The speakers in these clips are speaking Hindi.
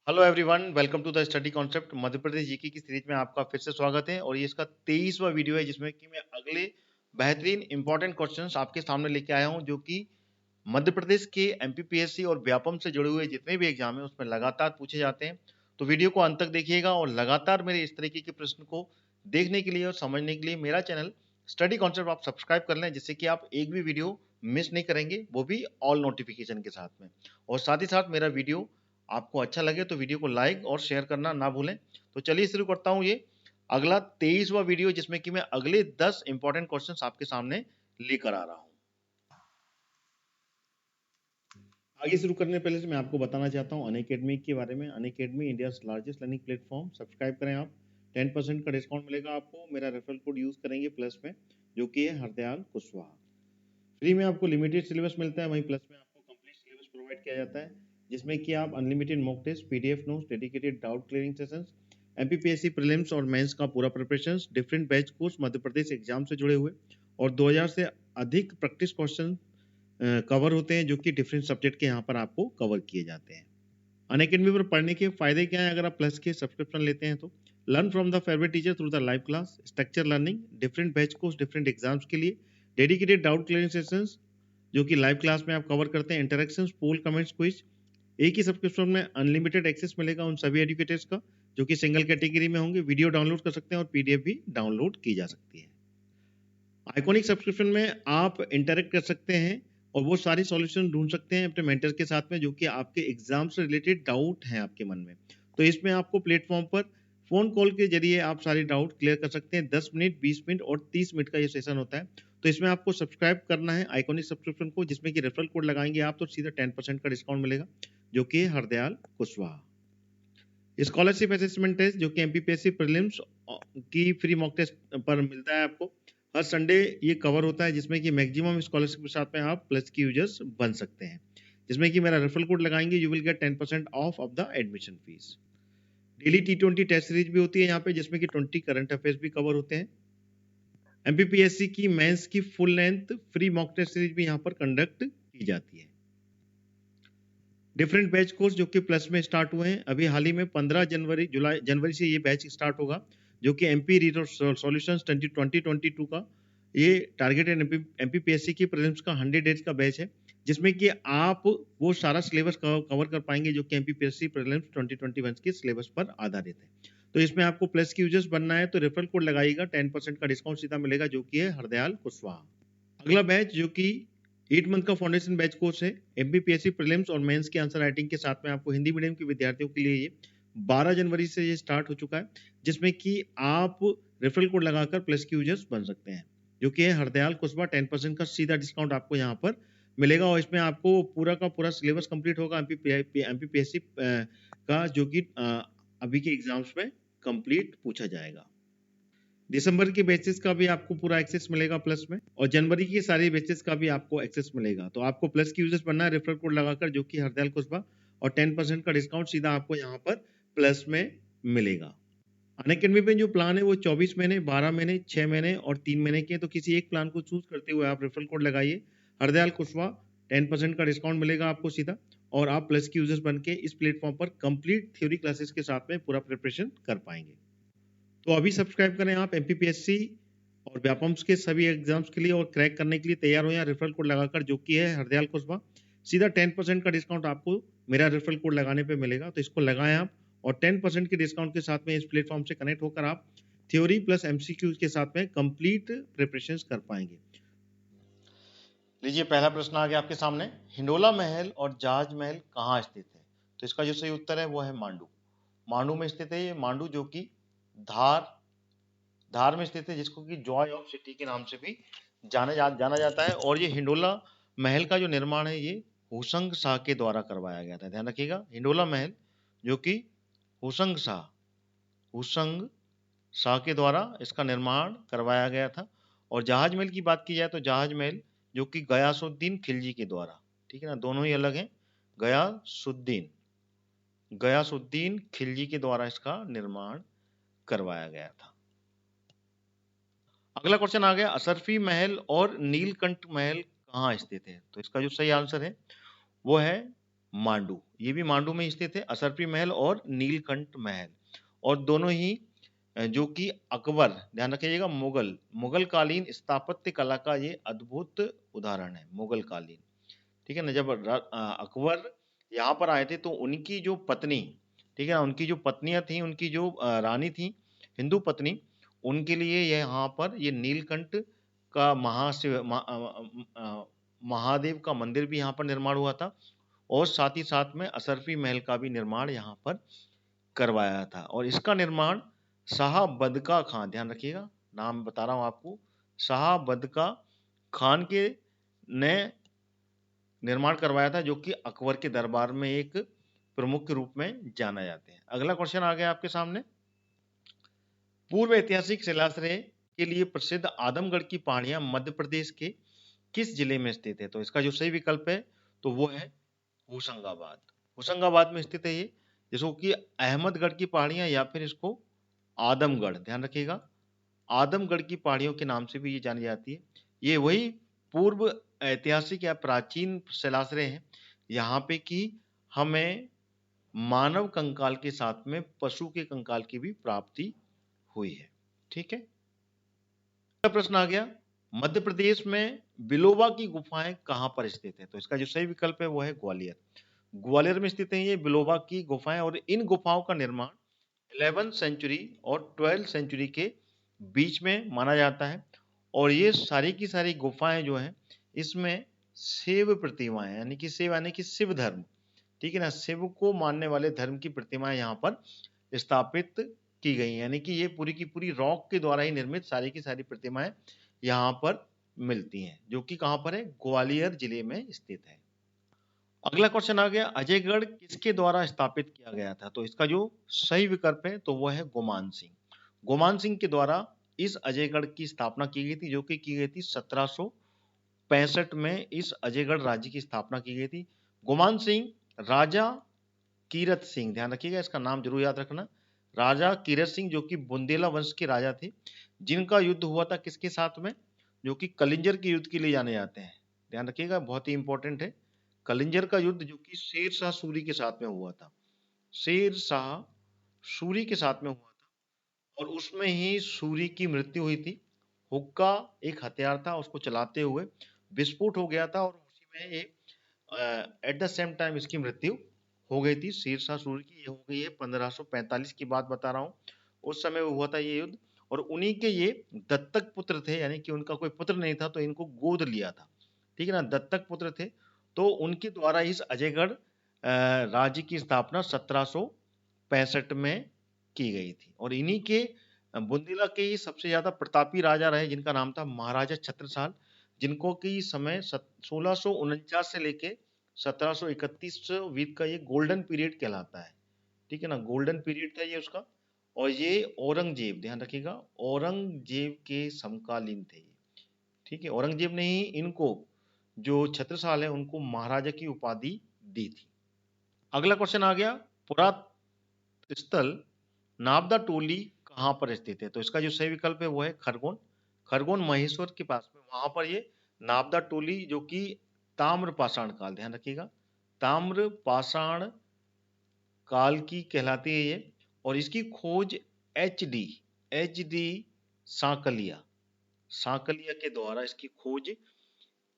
Hello everyone, welcome to the study concept. Madhya Pradesh GK की सीरीज में आपका फिर से स्वागत है और ये इसका 23वां वीडियो है जिसमें कि मैं अगले बेहतरीन इंपॉर्टेंट क्वेश्चंस आपके सामने लेके आया हूं जो कि मध्य प्रदेश के एमपीपीएससी और व्यापम से जुड़े हुए जितने भी एग्जाम है उसमें लगातार पूछे जाते हैं। तो वीडियो को अंत तक देखिएगा और लगातार मेरे इस तरीके के प्रश्न को देखने के लिए और समझने के लिए मेरा चैनल स्टडी कॉन्सेप्ट आप सब्सक्राइब कर लें, जिससे कि आप एक भी वीडियो मिस नहीं करेंगे, वो भी ऑल नोटिफिकेशन के साथ में। और साथ ही साथ मेरा वीडियो आपको अच्छा लगे तो वीडियो को लाइक और शेयर करना ना भूलें। तो चलिए शुरू करता हूं ये अगला 23वां वीडियो जिसमें कि मैं अगले 10 इंपॉर्टेंट क्वेश्चंस आपके सामने लेकर आ रहा हूं। आगे शुरू करने से पहले मैं आपको बताना चाहता हूं अनअकैडमी के बारे में। Unacademy India largest learning platform, subscribe करें आप। 10% का डिस्काउंट मिलेगा आपको, मेरा रेफरल कोड यूज करेंगे प्लस में, जो कि है हरदयाल कुशवाहा। फ्री में आपको लिमिटेड सिलेबस मिलता है, वहीं प्लस में आपको कंप्लीट सिलेबस प्रोवाइड किया जाता है, जिसमें कि आप unlimited mock test, PDF notes, dedicated doubt clearing sessions, MPPSC prelims और मेंस का पूरा preparation, different batch course Madhya Pradesh exam से जुड़े हुए और 2000 से अधिक प्रैक्टिस क्वेश्चन कवर होते हैं, जो कि डिफरेंट सब्जेक्ट के यहाँ पर आपको कवर किए जाते हैं। अनअकैडमी पर पढ़ने के फायदे क्या हैं? अगर आप प्लस के सब्सक्रिप्शन लेते हैं तो learn from the favourite teacher through the live class, structure learning, different batch course different exams के लिए, डेडिकेटेड डाउट क्लियरिंग सेशंस जो कि लाइव क्लास में आप कवर करते हैं, इंटरेक्शंस, पोल, कमेंट्स, क्विज। एक ही सब्सक्रिप्शन में अनलिमिटेड एक्सेस मिलेगा उन सभी एजुकेटर्स का जो कि सिंगल कैटेगरी में होंगे। वीडियो डाउनलोड कर सकते हैं और पीडीएफ भी डाउनलोड की जा सकती है। आइकॉनिक सब्सक्रिप्शन में आप इंटरेक्ट कर सकते हैं और वो सारी सॉल्यूशन ढूंढ सकते हैं अपने मेंटर के साथ में, जो कि आपके एग्जाम से रिलेटेड डाउट हैं आपके मन में। तो इसमें आपको प्लेटफॉर्म पर फोन कॉल के जरिए आप सारे डाउट क्लियर कर सकते हैं। 10 मिनट, 20 मिनट और 30 मिनट का ये सेशन होता है। तो इसमें आपको सब्सक्राइब करना है आइकॉनिक सब्सक्रिप्शन को, जिसमें कि रेफरल कोड लगाएंगे आप तो सीधा 10% का डिस्काउंट मिलेगा, जो कि Hardayal Kushwaha. Scholarship assessment test जो कि एमपीपीएससी प्रीलिम्स की फ्री मॉक टेस्ट पर मिलता है आपको। हर संडे ये कवर होता है, जिसमें कि मैक्सिमम स्कॉलरशिप के साथ में आप प्लस की यूजर्स बन सकते हैं, जिसमें कि मेरा रेफरल कोड लगाएंगे, you will get 10% off the admission fees. Daily T20 test series भी होती है यहाँ पे, जिसमें कि 20 करंट अफेयर्स भी कवर होते हैं। एमपीपीएससी की मेंस की full length free mock test series भी यहाँ पर कंडक्ट की जाती है। डिफरेंट बैच कोर्स जो कि प्लस में स्टार्ट हुए हैं अभी हाल ही में 15 जनवरी से ये बैच स्टार्ट होगा, जो कि एमपी सॉल्यूशंस 2022 का ये टारगेटेड एमपीपीएससी की प्रीलिम्स का 100 डेज का बैच है, जिसमें कि आप वो सारा सिलेबस कवर कर पाएंगे जो कि एमपीपीएससी प्रीलिम्स 2021 के सिलेबस पर आधारित है। तो इसमें आपको प्लस की यूजर्स बनना है तो रेफरल कोड लगाइएगा, 10% का डिस्काउंट सीधा मिलेगा, जो कि है हरदयाल कुशवाहा। अगला बैच जो कि 8 मंथ का फाउंडेशन बैच कोर्स है एमपीपीएससी प्रीलिम्स और मेंस की आंसर राइटिंग के साथ में, आपको हिंदी मीडियम के विद्यार्थियों के लिए ये 12 जनवरी से ये स्टार्ट हो चुका है, जिसमें कि आप रेफरल कोड लगाकर प्लस की यूजर्स बन सकते हैं, जो कि है हरदयाल कुशवाहा। 10% का सीधा डिस्काउंट आपको यहाँ पर मिलेगा और इसमें आपको पूरा का पूरा सिलेबस कंप्लीट होगा एमपीपीएससी का, जो कि अभी के एग्जाम्स में कंप्लीट पूछा जाएगा। दिसंबर के बैचेस का भी आपको पूरा एक्सेस मिलेगा प्लस में, और जनवरी के सारे बैचेस का भी आपको एक्सेस मिलेगा। तो आपको प्लस की यूजर्स बनना है रेफरल कोड लगाकर, जो कि हरदयाल कुशवाहा, और 10% का डिस्काउंट सीधा आपको यहाँ पर प्लस में मिलेगा। अनअकैडमी पे जो प्लान है वो 24 महीने, 12 महीने, 6 महीने और 3 महीने के, तो किसी एक प्लान को चूज करते हुए आप रेफरल कोड लगाइए हरदयाल कुशवाहा, 10% का डिस्काउंट मिलेगा आपको सीधा, और आप प्लस की यूजर्स बन के इस प्लेटफॉर्म पर कंप्लीट थ्योरी क्लासेस के साथ में पूरा प्रिपरेशन कर पाएंगे। तो अभी सब्सक्राइब करें आप एमपीपीएससी और व्यापम्स के सभी एग्जाम्स के लिए और क्रैक करने के लिए तैयार हो, या रेफरल कोड लगाकर, जो कि है हरदयाल कुशवाहा। सीधा 10% का डिस्काउंट आपको मेरा रेफरल कोड लगाने पे मिलेगा, तो इसको लगाएं आप, और 10% के डिस्काउंट के साथ में इस प्लेटफॉर्म से कनेक्ट होकर आप थ्योरी प्लस एमसीक्यू के साथ में कंप्लीट प्रिपरेशन कर पाएंगे। लीजिए पहला प्रश्न आ गया आपके सामने, हिंडोला महल और जहाज महल कहाँ स्थित है? तो इसका जो सही उत्तर है वो है मांडू। मांडू में स्थित है ये मांडू, जो कि धार में स्थित है, जिसको कि जॉय ऑफ सिटी के नाम से भी जाना जाता है। और ये हिंडोला महल का जो निर्माण है ये हुसंग शाह के द्वारा करवाया गया था। ध्यान रखिएगा, हिंडोला महल जो कि हुसंग शाह के द्वारा इसका निर्माण करवाया गया था। और जहाज महल की बात की जाए तो जहाज महल जो कि गयासुद्दीन खिलजी के द्वारा, ठीक है ना, दोनों ही अलग हैं, गयासुद्दीन खिलजी के द्वारा इसका निर्माण करवाया गया था। अगला क्वेश्चन आ गया, असरफी महल और नीलकंठ महल कहाँ स्थित है? तो इसका जो सही आंसर है वो है मांडू, ये भी मांडू में स्थित है, असरफी महल और नीलकंठ महल। और दोनों ही जो कि अकबर, ध्यान रखिएगा, मुगल कालीन स्थापत्य कला का ये अद्भुत उदाहरण है, मुगल कालीन। ठीक है ना, जब अकबर यहाँ पर आए थे तो उनकी जो पत्नी, ठीक है ना, उनकी जो पत्नियां थी, उनकी जो रानी थी, हिंदू पत्नी, उनके लिए ये यहाँ पर ये नीलकंठ का महादेव का मंदिर भी यहाँ पर निर्माण हुआ था, और साथ ही साथ में असरफी महल का भी निर्माण यहाँ पर करवाया था। और इसका निर्माण शाह बदका खान, ध्यान रखिएगा, नाम बता रहा हूँ आपको, शाह बदका खान के ने निर्माण करवाया था, जो कि अकबर के दरबार में एक प्रमुख रूप में जाना जाते हैं। अगला क्वेश्चन आ गया आपके सामने। पूर्व ऐतिहासिक शिलाश्रय के लिए प्रसिद्ध आदमगढ़ की पहाड़ियां मध्य प्रदेश के किस जिले में स्थित है? तो इसका जो सही विकल्प है तो वो है होशंगाबाद। होशंगाबाद में स्थित है ये, जिसको कि अहमदगढ़ की पहाड़ियां या फिर इसको आदमगढ़, ध्यान रखिएगा, आदमगढ़ की पहाड़ियों के नाम से भी ये जानी जाती है। ये वही पूर्व ऐतिहासिक या प्राचीन शिलाश्रय हैं यहाँ पे कि हमें मानव कंकाल के साथ में पशु के कंकाल की भी प्राप्ति हुई है। ठीक है, अगला प्रश्न आ गया, मध्य प्रदेश में बिलोबा की गुफाएं कहां पर स्थित है? तो इसका जो सही विकल्प है वो है ग्वालियर। ग्वालियर में स्थित है ये बिलोबा की गुफाएं, और इन गुफाओं का निर्माण 11वीं सेंचुरी और 12वीं सेंचुरी के बीच में माना जाता है। और ये सारी की सारी गुफाएं जो हैं, इसमें शिव प्रतिमाएं, यानी कि शिव यानी कि शिव धर्म, ठीक है ना, शिव को मानने वाले धर्म की प्रतिमाएं यहाँ पर स्थापित की गई, यानी कि ये पूरी की पूरी रॉक के द्वारा ही निर्मित सारी की सारी प्रतिमाएं यहाँ पर मिलती हैं, जो कि कहाँ पर है? ग्वालियर जिले में स्थित है। अगला क्वेश्चन आ गया, अजयगढ़ किसके द्वारा स्थापित किया गया था? तो इसका जो सही विकल्प है तो वो है गोमान सिंह। गोमान सिंह के द्वारा इस अजयगढ़ की स्थापना की गई थी, जो कि की गई थी 1765 में इस अजयगढ़ राज्य की स्थापना की गई थी। गोमान सिंह राजा कीरत सिंह, ध्यान रखिएगा, इसका नाम जरूर याद रखना, राजा कीरत सिंह, जो कि बुंदेला वंश के राजा थे, जिनका युद्ध हुआ था किसके साथ में? जो कि कलिंजर के युद्ध के लिए जाने जाते हैं, ध्यान रखिएगा, बहुत ही इंपॉर्टेंट है। कलिंजर का युद्ध जो कि शेर शाह सूरी के साथ में हुआ था, शेर शाह सूरी के साथ में हुआ था, और उसमें ही सूरी की मृत्यु हुई थी। हुक्का एक हथियार था, उसको चलाते हुए विस्फोट हो गया था, और उसी में ये एट द सेम टाइम इसकी मृत्यु हो गई थी शेर शाह सूरी की। ये हो गई है 1545 की बात बता रहा हूँ, उस समय हुआ था ये युद्ध। और उन्हीं के ये दत्तक पुत्र थे, यानी कि उनका कोई पुत्र नहीं था तो इनको गोद लिया था, ठीक है ना, दत्तक पुत्र थे। तो उनके द्वारा इस अजयगढ़ राज्य की स्थापना 1765 में की गई थी। और इन्हीं के बुंदेला के ही सबसे ज्यादा प्रतापी राजा रहे, जिनका नाम था महाराजा छत्रसाल, जिनको की समय 1649 से लेके 1731 बीच का ये गोल्डन पीरियड कहलाता है, ठीक है ना, गोल्डन पीरियड था ये उसका। और ये औरंगजेब, ध्यान रखिएगा, औरंगजेब के समकालीन थे ये, ठीक है, औरंगजेब ने ही इनको, जो छत्रसाल है, उनको महाराजा की उपाधि दी थी। अगला क्वेश्चन आ गया, पुरातत्व स्थल नाबदा टोली कहाँ पर स्थित है? तो इसका जो सही विकल्प है वो है खरगोन। खरगोन महेश्वर के पास में, वहां पर ये नाबदा टोली, जो कि ताम्र पाषाण काल, ध्यान रखिएगा, ताम्र पाषाण काल की कहलाती है ये। और इसकी खोज एच डी सांकलिया सांकलिया के द्वारा इसकी खोज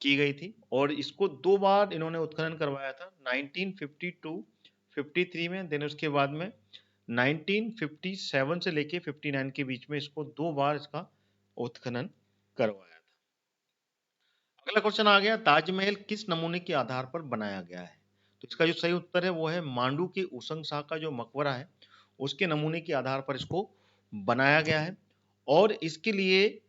की गई थी। और इसको 2 बार इन्होंने उत्खनन करवाया था, 1952-53 में, देन उसके बाद में 1957 से लेके 59 के बीच में इसको 2 बार इसका उत्खनन करवाया था। अगला क्वेश्चन आ गया, ताजमहल किस नमूने के आधार पर बनाया गया है? तो इसका जो सही उत्तर है वो है मांडू के उसंग शाह का जो मकबरा है, उसके नमूने के आधार पर इसको बनाया गया है। और इसके लिए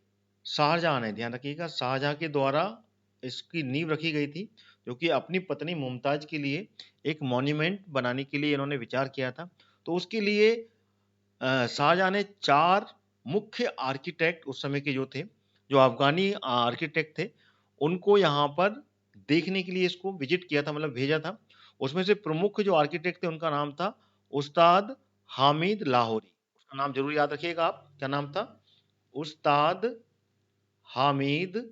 शाहजहां ने, ध्यान रखिएगा, शाहजहां के द्वारा इसकी नींव रखी गई थी, जो कि अपनी पत्नी मुमताज के लिए एक मॉन्यूमेंट बनाने के लिए इन्होंने विचार किया था। तो उसके लिए शाहजहां ने 4 मुख्य आर्किटेक्ट उस समय के जो थे, जो अफगानी आर्किटेक्ट थे, उनको यहाँ पर देखने के लिए इसको विजिट किया था, मतलब भेजा था। उसमें से प्रमुख जो आर्किटेक्ट थे उनका नाम था उस्ताद हामिद लाहौरी। उसका नाम जरूर याद रखिएगा आप, क्या नाम था? उस्ताद हामिद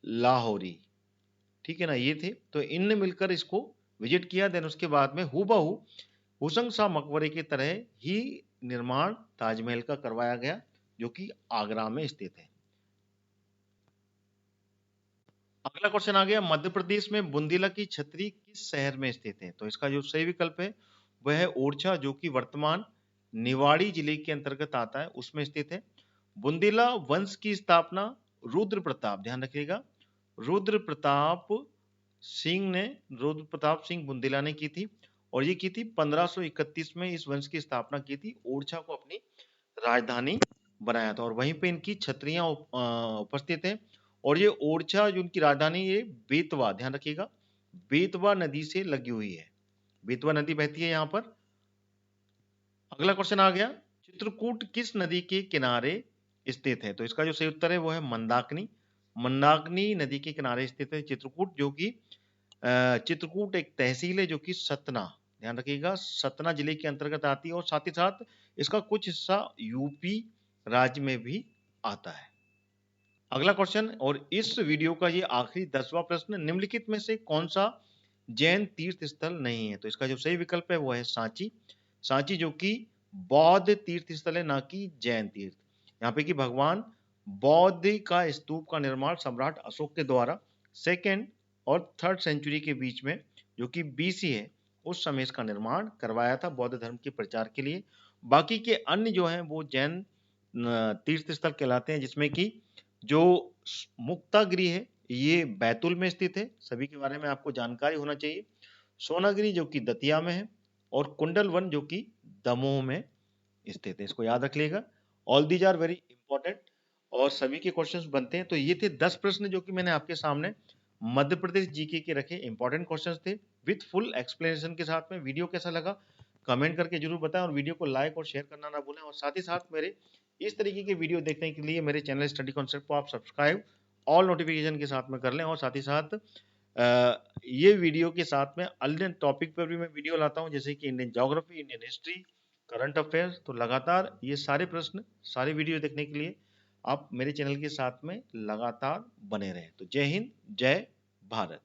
लाहौरी, ठीक है ना, ये थे। तो इनने मिलकर इसको विजिट किया। देन उसके बाद में हूबहू हुसैन शाह मकबरे की तरह ही निर्माण ताजमहल का करवाया गया, जो कि आगरा में स्थित है। अगला क्वेश्चन आ गया, मध्य प्रदेश में बुंदीला की छतरी किस शहर में स्थित है? तो इसका जो सही विकल्प है वह है ओरछा, जो कि वर्तमान निवाड़ी जिले के अंतर्गत आता है, उसमें स्थित है। बुंदीला वंश की स्थापना रुद्र प्रताप, ध्यान रखिएगा, रुद्र प्रताप सिंह ने, रुद्र प्रताप सिंह बुंदीला ने की थी, और ये की थी 1531 में इस वंश की स्थापना की थी, ओरछा को अपनी राजधानी बनाया था, और वहीं पे इनकी छतरियां उपस्थित हैं। और ये ओरछा जो उनकी राजधानी, ये बेतवा, ध्यान रखिएगा, बेतवा नदी से लगी हुई है, बेतवा नदी बहती है यहाँ पर। अगला क्वेश्चन आ गया, चित्रकूट किस नदी के किनारे स्थित है? तो इसका जो सही उत्तर है वो है मंदाकिनी, मंदाकिनी नदी के किनारे स्थित है चित्रकूट, जो कि चित्रकूट एक तहसील है जो कि सतना, ध्यान रखिएगा, सतना जिले के अंतर्गत आती है, और साथ ही साथ इसका कुछ हिस्सा यूपी राज्य में भी आता है। अगला क्वेश्चन, और इस वीडियो का ये आखिरी 10वां प्रश्न, निम्नलिखित में से कौन सा जैन तीर्थ स्थल नहीं है? तो इसका जो सही विकल्प है वो है सांची, सांची जो कि बौद्ध तीर्थ स्थल है, ना कि जैन तीर्थ। यहाँ पे कि भगवान बौद्ध का स्तूप का निर्माण सम्राट अशोक के द्वारा 2nd और 3rd सेंचुरी के बीच में, जो कि BC है, उस समय इसका निर्माण करवाया था बौद्ध धर्म के प्रचार के लिए। बाकी के अन्य जो हैं वो जैन तीर्थ स्थल कहलाते हैं, जिसमें कि जो मुक्तागिरी है ये बैतूल में स्थित है, सभी के बारे में आपको जानकारी होना चाहिए। सोनागिरी जो कि दतिया में है, और कुंडलवन जो कि दमोह में स्थित है, इसको याद रख लेगा। All these are very important, और सभी के क्वेश्चंस बनते हैं। तो ये थे 10 प्रश्न जो कि मैंने आपके सामने मध्य प्रदेश जीके के रखे, इंपॉर्टेंट क्वेश्चंस थे विथ फुल एक्सप्लेनेशन के साथ में। वीडियो कैसा लगा कमेंट करके जरूर बताएं, और वीडियो को लाइक और शेयर करना ना भूलें, और साथ ही साथ मेरे इस तरीके के वीडियो देखने के लिए मेरे चैनल स्टडी कॉन्सेप्ट को आप सब्सक्राइब ऑल नोटिफिकेशन के साथ में कर लें। और साथ ही साथ ये वीडियो के साथ में अन्य टॉपिक पर भी मैं वीडियो लाता हूं, जैसे कि Indian geography, Indian history, current affairs. तो लगातार ये सारे प्रश्न, सारे वीडियो देखने के लिए आप मेरे चैनल के साथ में लगातार बने रहें। तो जय हिंद, जय भारत।